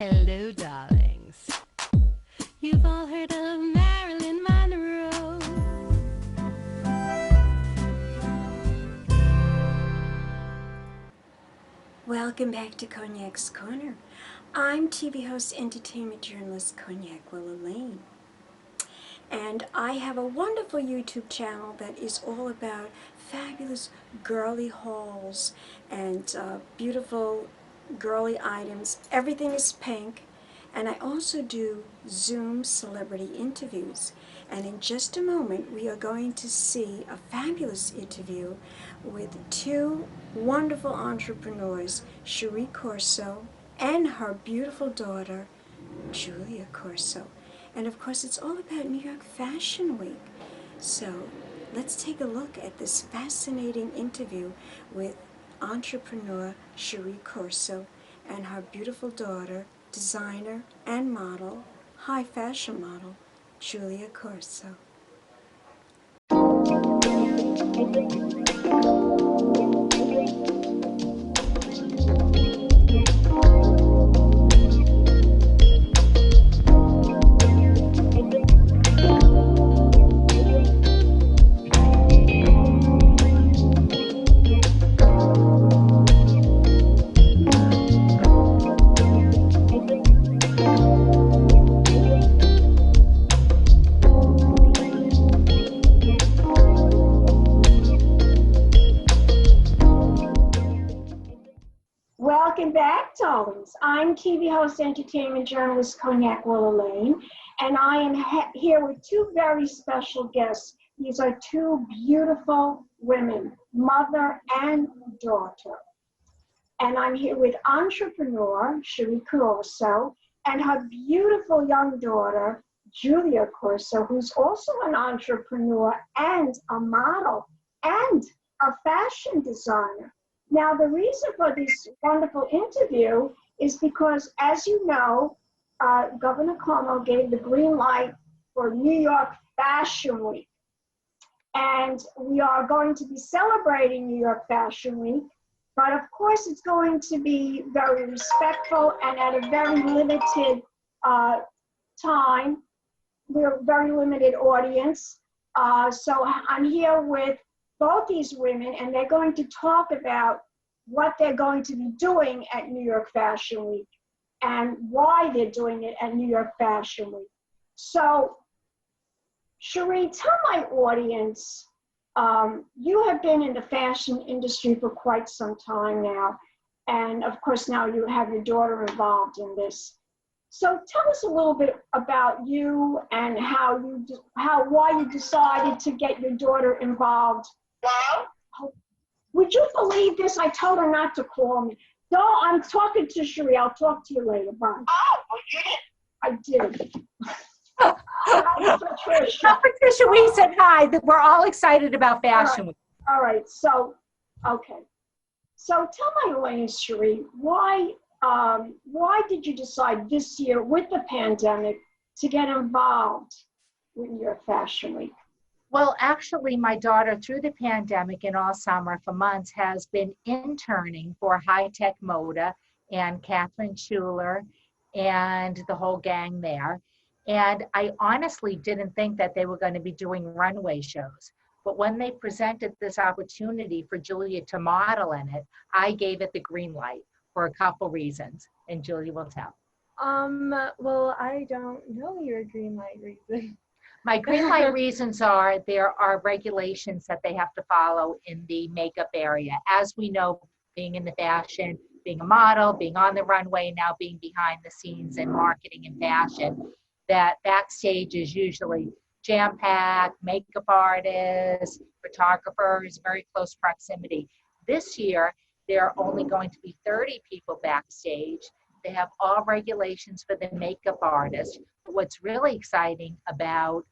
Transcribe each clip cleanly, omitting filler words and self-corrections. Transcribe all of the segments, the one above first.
Hello, darlings. You've all heard of Marilyn Monroe. Welcome back to Cognac's Corner. I'm TV host, entertainment journalist Cognac Wellerlane. And I have a wonderful YouTube channel that is all about fabulous girly hauls and beautiful girly items. Everything is pink. And I also do Zoom celebrity interviews. And in just a moment, we are going to see a fabulous interview with two wonderful entrepreneurs, CHERIE Corso and her beautiful daughter, Julia Corso. And of course, it's all about New York Fashion Week. So let's take a look at this fascinating interview with entrepreneur CHERIE Corso and her beautiful daughter, designer and model, high fashion model, Julia Corso. Welcome back, darlings. I'm TV host, entertainment journalist Cognac Wellerlane, and I am here with two very special guests. These are two beautiful women, mother and daughter. And I'm here with entrepreneur CHERIE Corso and her beautiful young daughter, Julia Corso, who's also an entrepreneur and a model and a fashion designer. Now, the reason for this wonderful interview is because, as you know, Governor Cuomo gave the green light for New York Fashion Week. And we are going to be celebrating New York Fashion Week, but of course it's going to be very respectful and at a very limited time. We're a very limited audience. So I'm here with both these women, and they're going to talk about what they're going to be doing at New York Fashion Week and why they're doing it at New York Fashion Week. So, CHERIE, tell my audience, you have been in the fashion industry for quite some time now, and of course now you have your daughter involved in this. So tell us a little bit about you and why you decided to get your daughter involved. Would you believe this? I told her not to call me. No, I'm talking to CHERIE. I'll talk to you later. Bye. Oh, well, you did. I did. Hi, Patricia. Well, Patricia, we said hi. That we're all excited about Fashion Week. All right. So, okay. So tell my audience, CHERIE, why did you decide this year with the pandemic to get involved with your Fashion Week? Well, actually, my daughter, through the pandemic and all summer for months, has been interning for High Tech Moda and Catherine Schuler and the whole gang there. And I honestly didn't think that they were going to be doing runway shows. But when they presented this opportunity for Julia to model in it, I gave it the green light for a couple reasons, and Julia will tell. Well, I don't know your green light reason. My green light reasons are there are regulations that they have to follow in the makeup area. As we know, being in the fashion, being a model, being on the runway, now being behind the scenes in marketing and fashion, that backstage is usually jam-packed, makeup artists, photographers, very close proximity. This year, there are only going to be 30 people backstage. They have all regulations for the makeup artist. But what's really exciting about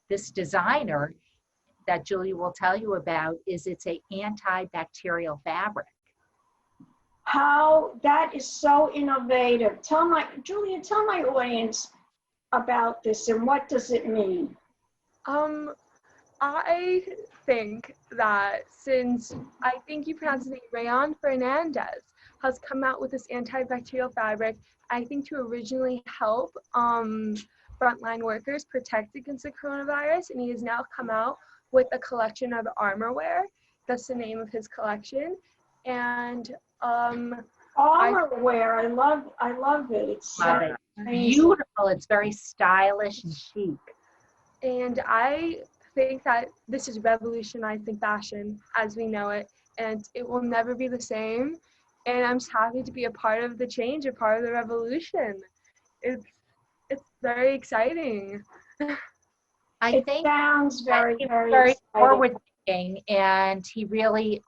this designer that Julia will tell you about is it's an antibacterial fabric. How that is so innovative. Julia, tell my audience about this and what does it mean? I think that since I think you pronounce his name Rayon Fernandez has come out with this antibacterial fabric, I think to originally help frontline workers protect against the coronavirus, and he has now come out with a collection of armor wear. That's the name of his collection. And armor wear, I love it. It's Love it. Beautiful. It's very stylish and chic. And I think that this is revolutionizing fashion as we know it, and it will never be the same. And I'm just happy to be a part of the change, a part of the revolution. It's very exciting. It sounds very, very exciting. Forward thinking, and he really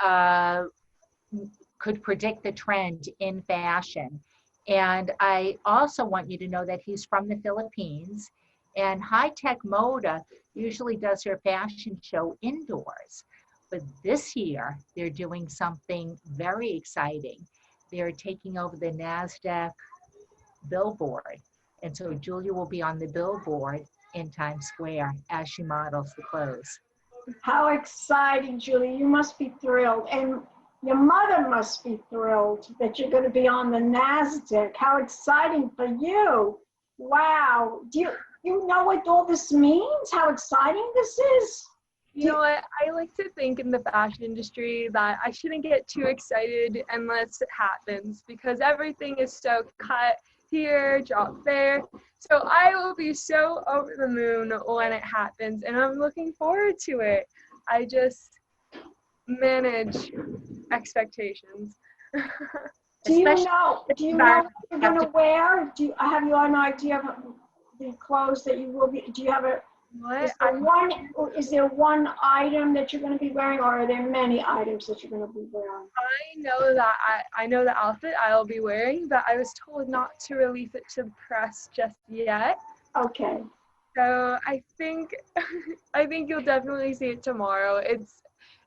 could predict the trend in fashion. And I also want you to know that he's from the Philippines, and High Tech Moda usually does their fashion show indoors. But this year, they're doing something very exciting. They're taking over the NASDAQ billboard. And so Julia will be on the billboard in Times Square as she models the clothes. How exciting, Julia. You must be thrilled. And your mother must be thrilled that you're going to be on the NASDAQ. How exciting for you. Wow. Do you know what all this means? How exciting this is? You know what? I like to think in the fashion industry that I shouldn't get too excited unless it happens, because everything is so cut here, drop there. So I will be so over the moon when it happens, and I'm looking forward to it. I just manage expectations. Do you know what you're going to wear? Have you an idea of the clothes that you will be? Do you have a? Is there one item that you're going to be wearing, or are there many items that you're going to be wearing? I know the outfit I'll be wearing, but I was told not to release it to the press just yet. Okay. So I think you'll definitely see it tomorrow.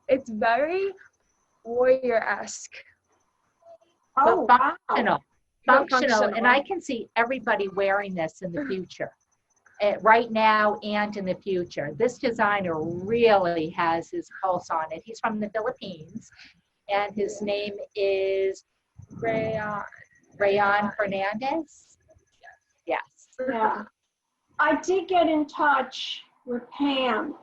It's very warrior-esque. Oh, but functional. Wow. Functional, and I can see everybody wearing this in the future. Right now and in the future. This designer really has his pulse on it. He's from the Philippines, and his name is Rayon Fernandez. Yes. Yeah. I did get in touch with Pam,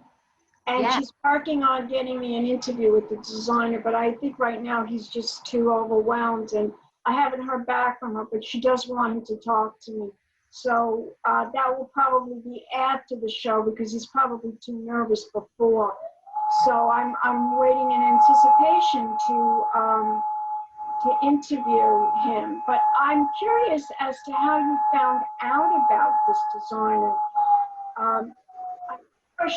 and she's working on getting me an interview with the designer, but I think right now he's just too overwhelmed, and I haven't heard back from her, but she does want him to talk to me. So that will probably be after the show, because he's probably too nervous before. So I'm waiting in anticipation to interview him. But I'm curious as to how you found out about this designer.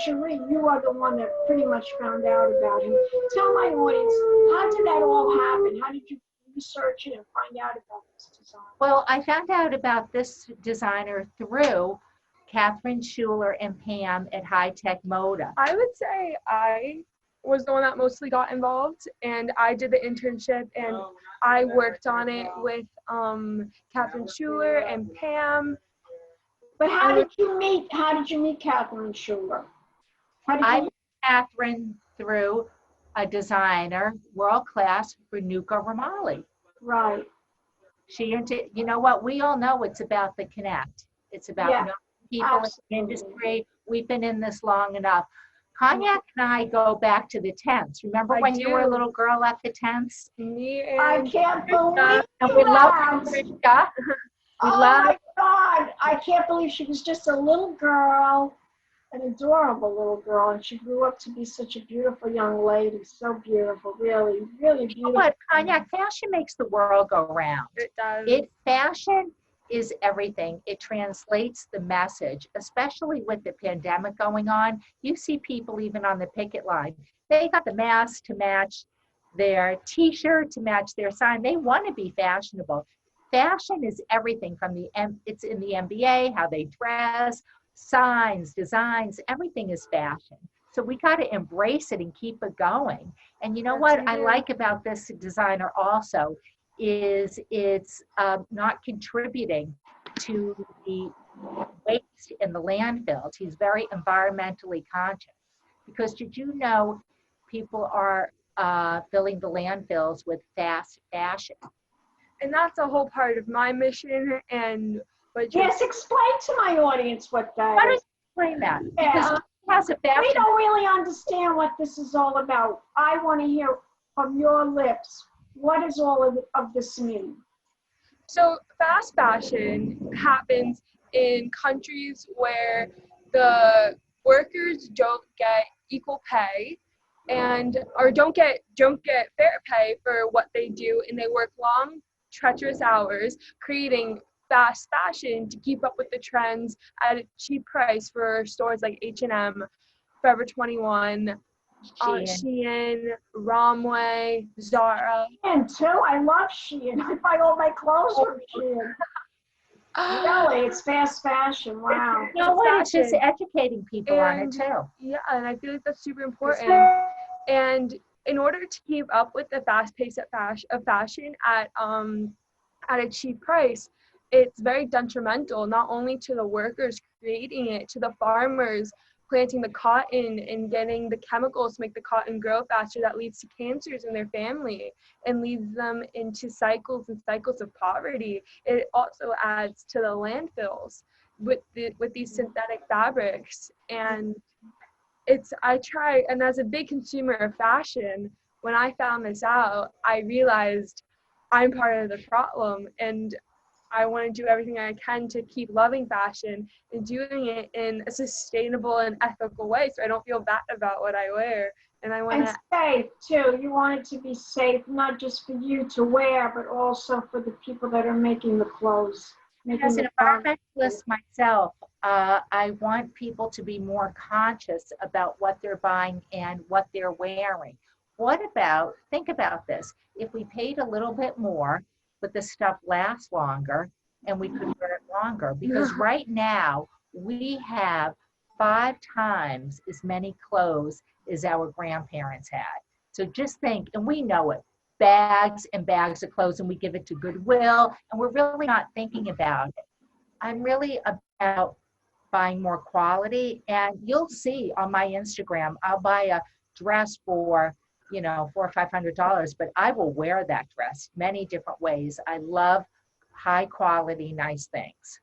Cherie, you are the one that pretty much found out about him. Tell my audience, how did that all happen? How did you research it and find out about this design? Well, I found out about this designer through Catherine Schuler and Pam at High Tech Moda. I would say I was the one that mostly got involved, and I did the internship, and I worked on it with Catherine Schuler and Pam. But how did you meet Catherine Schuler? I met Catherine through a designer, world class, Renuka Ramali. Right. You know what? We all know it's about the connect. It's about knowing people in the industry. We've been in this long enough. Cognac and I go back to the tents. Remember when you were a little girl at the tents? I can't believe and we love Patricia. My God. I can't believe she was just a little girl, an adorable little girl, and she grew up to be such a beautiful young lady. So beautiful, really, really beautiful. You know what, Cognac, fashion makes the world go round. It does. Fashion is everything. It translates the message, especially with the pandemic going on. You see people even on the picket line. They got the mask to match their t-shirt, to match their sign. They want to be fashionable. Fashion is everything from it's in the NBA, how they dress, signs, designs, everything is fashion. So we got to embrace it and keep it going. And you know what I like about this designer also is it's not contributing to the waste in the landfills. He's very environmentally conscious, because did you know people are filling the landfills with fast fashion? and that's a whole part of my mission. And what Yes, explain to my audience what Why that don't you is. explain that? Yeah, Because she has a we fashion. don't really understand what this is all about. I want to hear from your lips, what does all of this mean? So fast fashion happens in countries where the workers don't get equal pay and or don't get fair pay for what they do, and they work long, treacherous hours creating fast fashion to keep up with the trends at a cheap price for stores like H&M, Forever 21, Shein, Romway, Zara. And too, I love Shein. I buy all my clothes from Shein. Really, it's fast fashion. Wow. You know what? It's just educating people on it too. Yeah, and I feel like that's super important. And in order to keep up with the fast pace of fashion at a cheap price, it's very detrimental not only to the workers creating it, to the farmers planting the cotton and getting the chemicals to make the cotton grow faster that leads to cancers in their family and leads them into cycles and cycles of poverty. It also adds to the landfills with these synthetic fabrics. And and as a big consumer of fashion, when I found this out, I realized I'm part of the problem, and I want to do everything I can to keep loving fashion and doing it in a sustainable and ethical way, so I don't feel bad about what I wear. And I want to safe too. You want it to be safe, not just for you to wear, but also for the people that are making the clothes. As an environmentalist myself, I want people to be more conscious about what they're buying and what they're wearing. Think about this, if we paid a little bit more, but the stuff lasts longer and we could wear it longer, because right now we have 5 times as many clothes as our grandparents had. So just think, and we know it, bags and bags of clothes, and we give it to Goodwill, and we're really not thinking about it. I'm really about buying more quality, and you'll see on my Instagram, I'll buy a dress for $400 or $500, but I will wear that dress many different ways. I love high quality, nice things.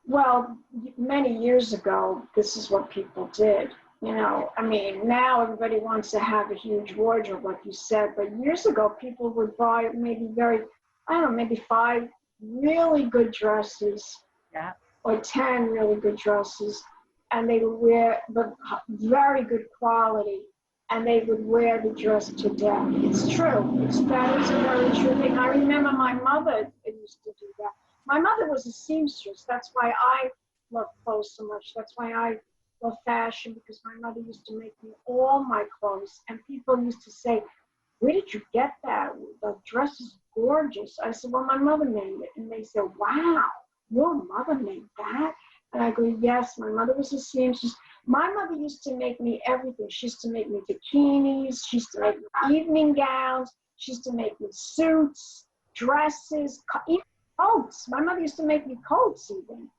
Well, many years ago, this is what people did. Now everybody wants to have a huge wardrobe, like you said, but years ago, people would buy maybe 5 really good dresses, or 10 really good dresses, and they would wear the very good quality, and they would wear the dress to death. It's true. That is a very true thing. I remember my mother used to do that. My mother was a seamstress. That's why I love clothes so much. That's why I love fashion, because my mother used to make me all my clothes. And people used to say, "Where did you get that? The dress is gorgeous." I said, "Well, my mother made it." And they said, "Wow, your mother made that?" And I go, "Yes, my mother was a seamstress." My mother used to make me everything. She used to make me bikinis. She used to make me evening gowns. She used to make me suits, dresses, even coats. My mother used to make me coats even.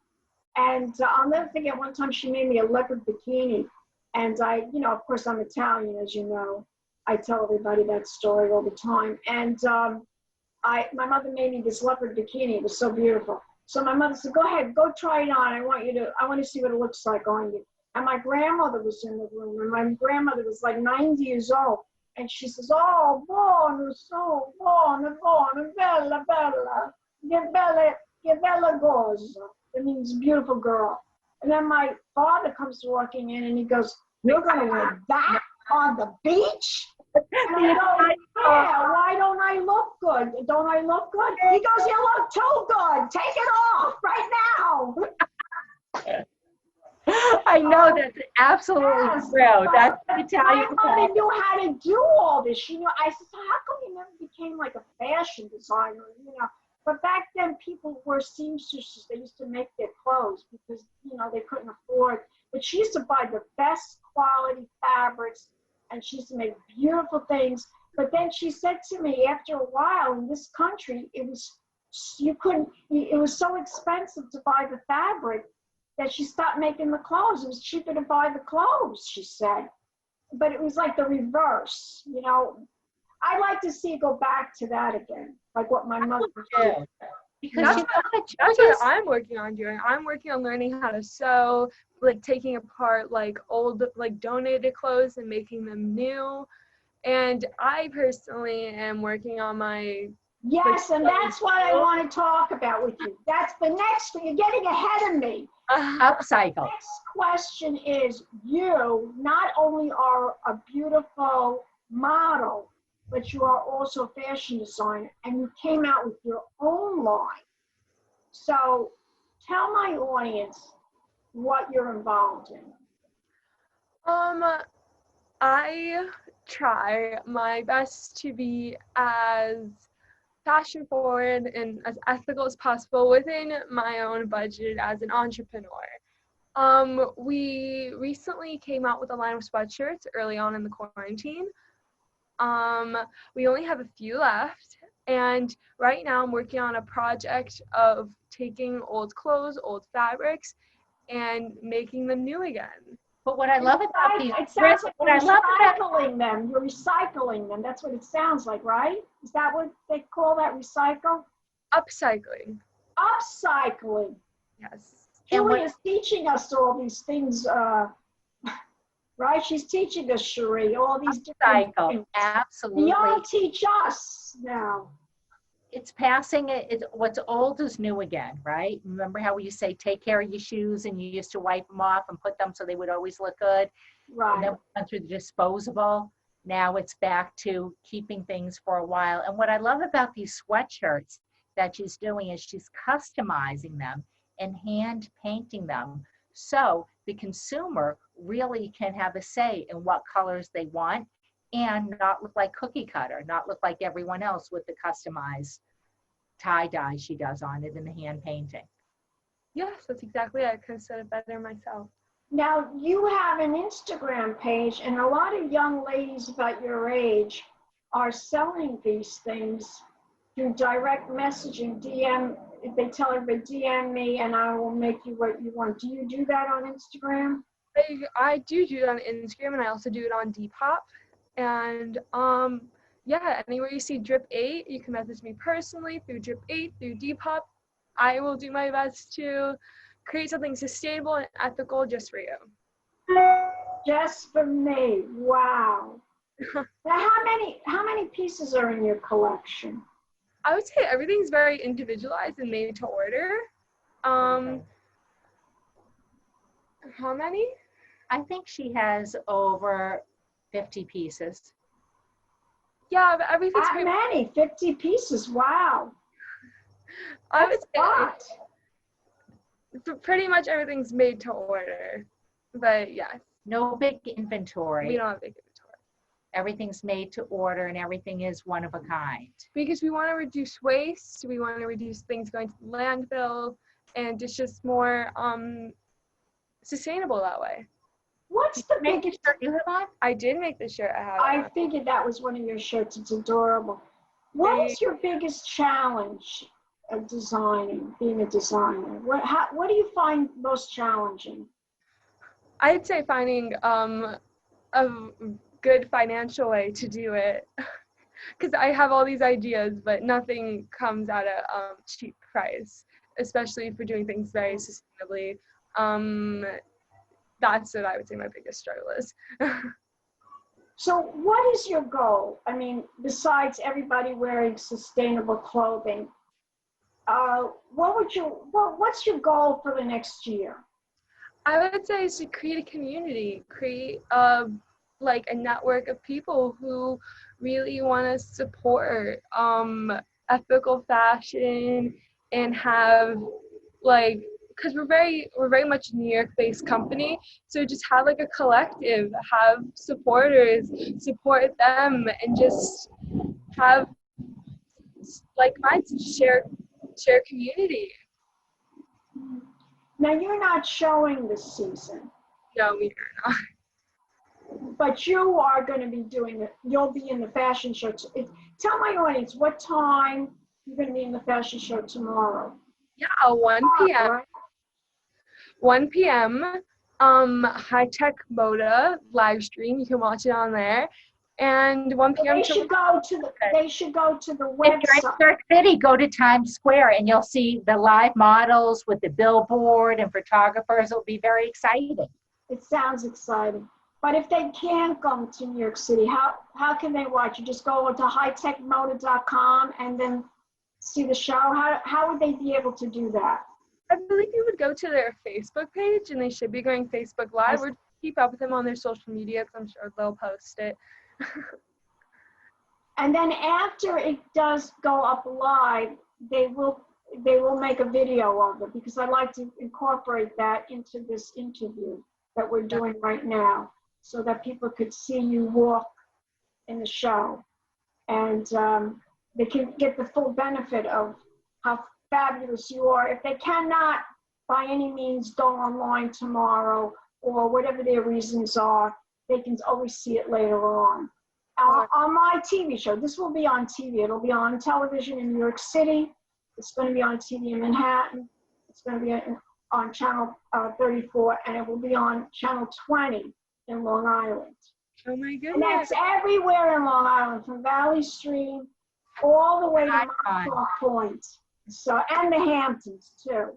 And I'll never forget one time she made me a leopard bikini. And of course I'm Italian, as you know. I tell everybody that story all the time. And my mother made me this leopard bikini. It was so beautiful. So my mother said, "Go ahead, go try it on. I want to see what it looks like on you." And my grandmother was in the room, and my grandmother was like 90 years old. And she says, "Oh, buono, so buono, bella, bella, che bella cosa." It means beautiful girl. And then my father comes walking in, and he goes, "You're going to wear that on the beach?" And I go, "Yeah, why don't I look good? Don't I look good?" He goes, "You look too good. Take it off right now." I know that's absolutely true. That's Italian. My mother knew how to do all this. She knew. I said, "So how come you never became like a fashion designer?" But back then, people were seamstresses. They used to make their clothes because they couldn't afford. But she used to buy the best quality fabrics, and she used to make beautiful things. But then she said to me, after a while in this country, it was so expensive to buy the fabric that she stopped making the clothes. It was cheaper to buy the clothes, she said. But it was like the reverse, I'd like to see it go back to that again, like what my mother did. Because That's, you know what that's judges, what I'm working on doing. I'm working on learning how to sew, like taking apart like old, like donated clothes and making them new. And I personally am working on my Yes, and that's what I want to talk about with you. That's the next thing. You're getting ahead of me. upcycle. Next question is, you not only are a beautiful model, but you are also a fashion designer, and you came out with your own line. So tell my audience what you're involved in. I try my best to be as fashion forward and as ethical as possible within my own budget as an entrepreneur. We recently came out with a line of sweatshirts early on in the quarantine. We only have a few left, and right now I'm working on a project of taking old clothes, old fabrics, and making them new again. But what I love about these, It sounds like what you're I love about, recycling them. You're recycling them. That's what it sounds like, right? Is that what they call that, recycle? Upcycling, Upcycling. yes. And Julie is teaching us all these things, right? She's teaching us, CHERIE, all these different upcycle, things. absolutely. Y'all teach us now. It's passing it. What's old is new again, right? Remember how we used to say, take care of your shoes, and you used to wipe them off and put them so they would always look good. And Right. then we went through the disposable. Now it's back to keeping things for a while. And what I love about these sweatshirts that she's doing is she's customizing them and hand painting them. So the consumer really can have a say in what colors they want and not look like cookie cutter, not look like everyone else with the customized tie-dye she does on it in the hand painting. Yes, that's exactly it. I could have said it better myself. Now, you have an Instagram page, and a lot of young ladies about your age are selling these things through direct messaging, DM. They tell everybody, DM me, and I will make you what you want. Do you do that on Instagram? I do it on Instagram, and I also do it on Depop. And yeah, anywhere you see Drip 8, you can message me personally through Drip 8, through Depop. I will do my best to create something sustainable and ethical just for you. Just for me. Wow. Now, how many pieces are in your collection? I would say everything's very individualized and made to order. How many? I think she has over 50 pieces. Yeah, but everything's That many? 50 pieces. Wow. I would That's a lot. say pretty much everything's made to order. But yeah, No big we inventory. don't have big inventory. Everything's made to order and everything is one of a kind. Because we want to reduce waste, we want to reduce things going to the landfill, and it's just more sustainable that way. What's the Make biggest? sure you have on? I did make this shirt. I have. I figured that was one of your shirts. It's adorable. What is your biggest challenge of designing, being a designer? What do you find most challenging? I'd say finding a good financial way to do it, because I have all these ideas, but nothing comes at a cheap price, especially for doing things very sustainably. That's what I would say my biggest struggle is. So what is your goal? I mean, besides everybody wearing sustainable clothing, what's your goal for the next year? I would say is to create a community, create like a network of people who really want to support ethical fashion and have like, because we're very much a New York-based company, so just have like a collective, have supporters, support them, and just have like minds, share community. Now, you're not showing this season, No, we are not. but you are going to be doing it. You'll be in the fashion show. Tell my audience what time you're going to be in the fashion show tomorrow. Yeah, 1 p.m. Right? 1 p.m. High Tech Moda live stream. You can watch it on there. and 1 p.m. They should go to the If you're in website. New York City, go to Times Square and you'll see the live models with the billboard and photographers. It'll be very exciting. It sounds exciting. But if they can't come to New York City, how can they watch? You just go to hightechmoda.com and then see the show? How would they be able to do that? I believe you would go to their Facebook page, and they should be going Facebook Live, or keep up with them on their social media, because I'm sure they'll post it. And then after it does go up live, they will make a video of it, because I'd like to incorporate that into this interview that we're doing right now, so that people could see you walk in the show, and they can get the full benefit of how fabulous you are. If they cannot by any means go online tomorrow, or whatever their reasons are, they can always see it later on. On my TV show, this will be on TV. It'll be on television in New York City. It's going to be on TV in Manhattan. It's going to be on Channel 34, and it will be on Channel 20 in Long Island. Oh my goodness. And that's everywhere in Long Island, from Valley Stream all the way to Montauk Point. So, and the Hamptons too.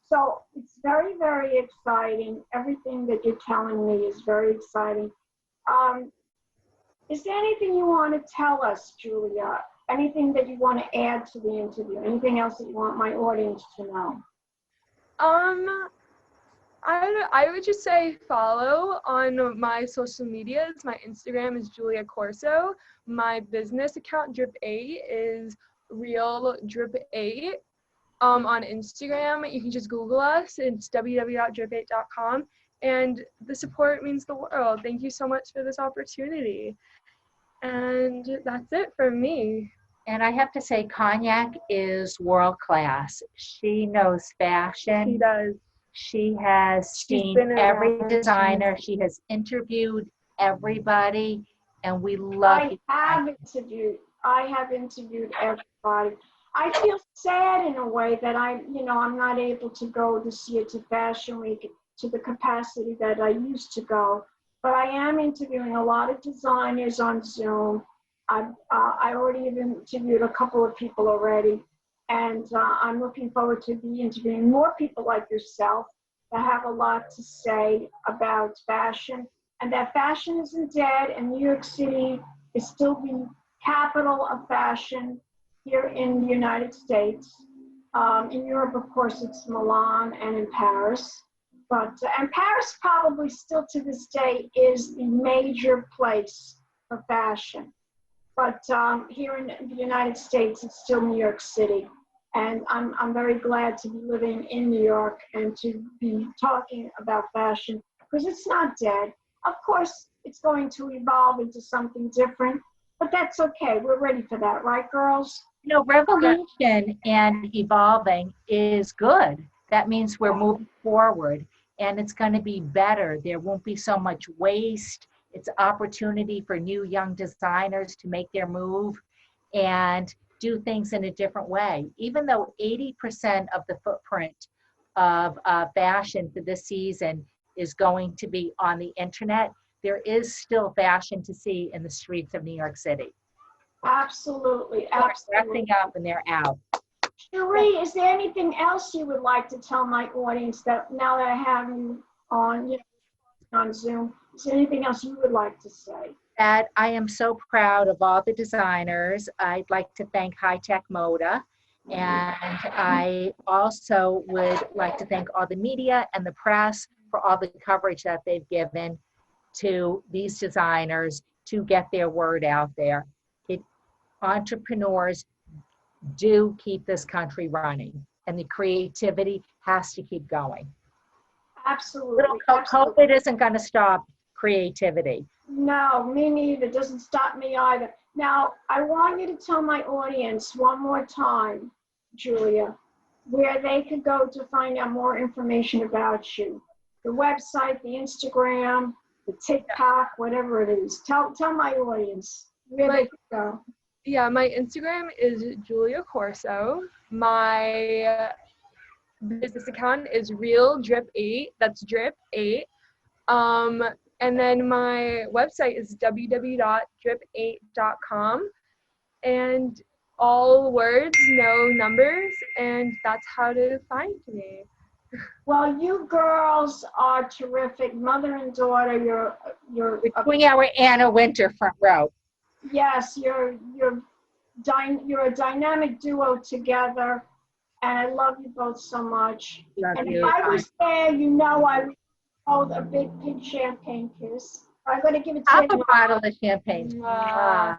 So it's very, very exciting. Everything that you're telling me is very exciting. Is there anything you want to tell us, Julia? Anything that you want to add to the interview? Anything else that you want my audience to know? I would just say follow on my social medias. My Instagram is Julia Corso. My business account, Drip8, is Real Drip8. On Instagram, you can just Google us. It's www.drip8.com. And the support means the world. Thank you so much for this opportunity. And that's it from me. And I have to say, Cognac is world class. She knows fashion. She does. She has seen every designer. She has interviewed everybody, and we love I have interviewed everybody. I feel sad in a way that I'm not able to go to see it to Fashion Week to the capacity that I used to go. But I am interviewing a lot of designers on Zoom. I already have interviewed a couple of people already, and I'm looking forward to be interviewing more people like yourself that have a lot to say about fashion, and that fashion isn't dead, and New York City is still the capital of fashion here in the United States. In Europe, of course, it's Milan and in Paris. And Paris probably still to this day is the major place for fashion. But here in the United States, it's still New York City. And I'm very glad to be living in New York and to be talking about fashion, because it's not dead. Of course, it's going to evolve into something different, but that's okay. We're ready for that, right, girls? Revolution and evolving is good. That means we're moving forward, and it's going to be better. There won't be so much waste. It's opportunity for new young designers to make their move and do things in a different way. Even though 80% of the footprint of fashion for this season is going to be on the internet, there is still fashion to see in the streets of New York City. Absolutely, They're absolutely. dressing up and they're out. Cherie, is there anything else you would like to tell my audience that now that I have you on, on Zoom, is there anything else you would like to say? That I am so proud of all the designers. I'd like to thank High Tech Moda, and I also would like to thank all the media and the press for all the coverage that they've given to these designers to get their word out there. Entrepreneurs do keep this country running, and the creativity has to keep going. Absolutely. COVID isn't going to stop creativity. No, me neither. It doesn't stop me either. Now, I want you to tell my audience one more time, Julia, where they could go to find out more information about you. The website, the Instagram, the TikTok, whatever it is. Tell my audience where they could go. Yeah, my Instagram is Julia Corso. My business account is Real Drip8. That's Drip8. And then my website is www.drip8.com. And all words, no numbers, and that's how to find me. Well, you girls are terrific, mother and daughter. You're Between our Anna Winter front row. yes, you're a dynamic duo together, and I love you both so much. Love And you. if I was there, you know I would hold a big pink champagne kiss. I'm going to give it to Half a you. bottle of champagne. Mwah.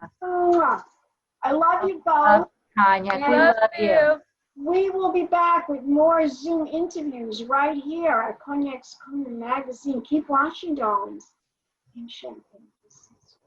I love you both. Cognac, we And love you. we will be back with more Zoom interviews right here at Cognac's Corner Magazine. Keep watching, darlings. Pink champagne kisses.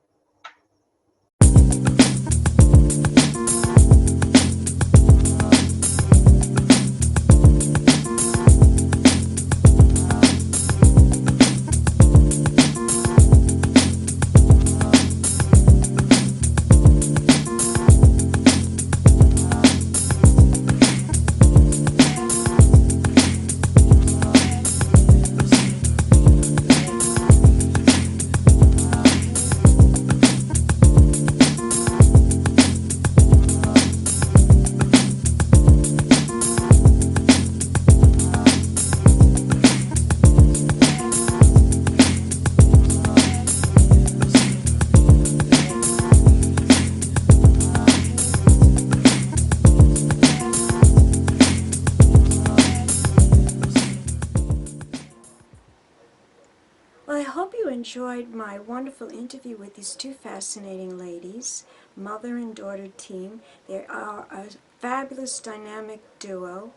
Well, I hope you enjoyed my wonderful interview with these two fascinating ladies, mother and daughter team. They are a fabulous dynamic duo,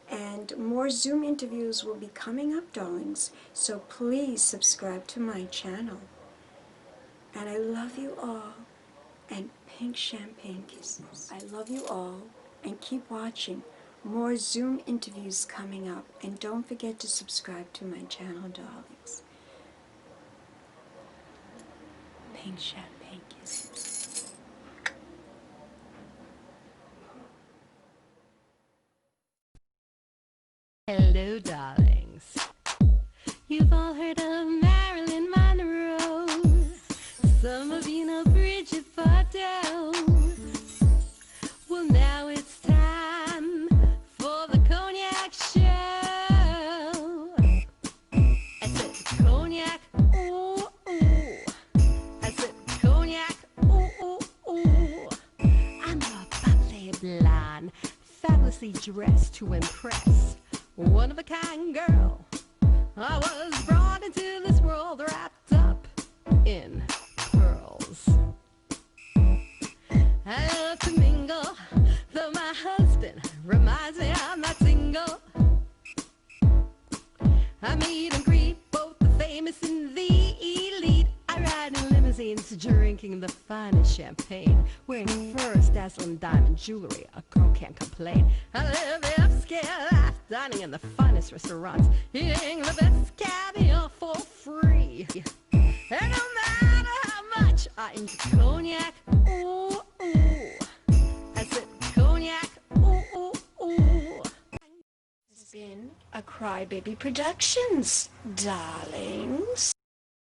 and more Zoom interviews will be coming up, darlings, so please subscribe to my channel. And I love you all, and pink champagne kisses. I love you all, and keep watching. More Zoom interviews coming up, and don't forget to subscribe to my channel, darlings. Pink champagne kisses. Hello, darlings. You've all heard of Marilyn Monroe. Some of you know Bridget Bardot. Well, now it's time for the Cognac show. I said cognac, ooh, ooh. I said cognac, ooh, ooh, ooh. I'm a bubbly blonde, fabulously dressed to impress. One of a kind girl. I was brought into this world wrapped up in pearls. I love to mingle, though my husband reminds me I'm not single. I meet and greet both the famous and the elite. I ride in limousines, drinking the finest champagne, wearing furs, dazzling diamond jewelry. A girl can't complain. I live the upscale life, dining in the finest restaurants, eating the best caviar for free. And no matter how much I enjoy cognac, ooh, ooh. I said cognac, ooh, ooh, ooh. This has been a Crybaby Productions, darlings.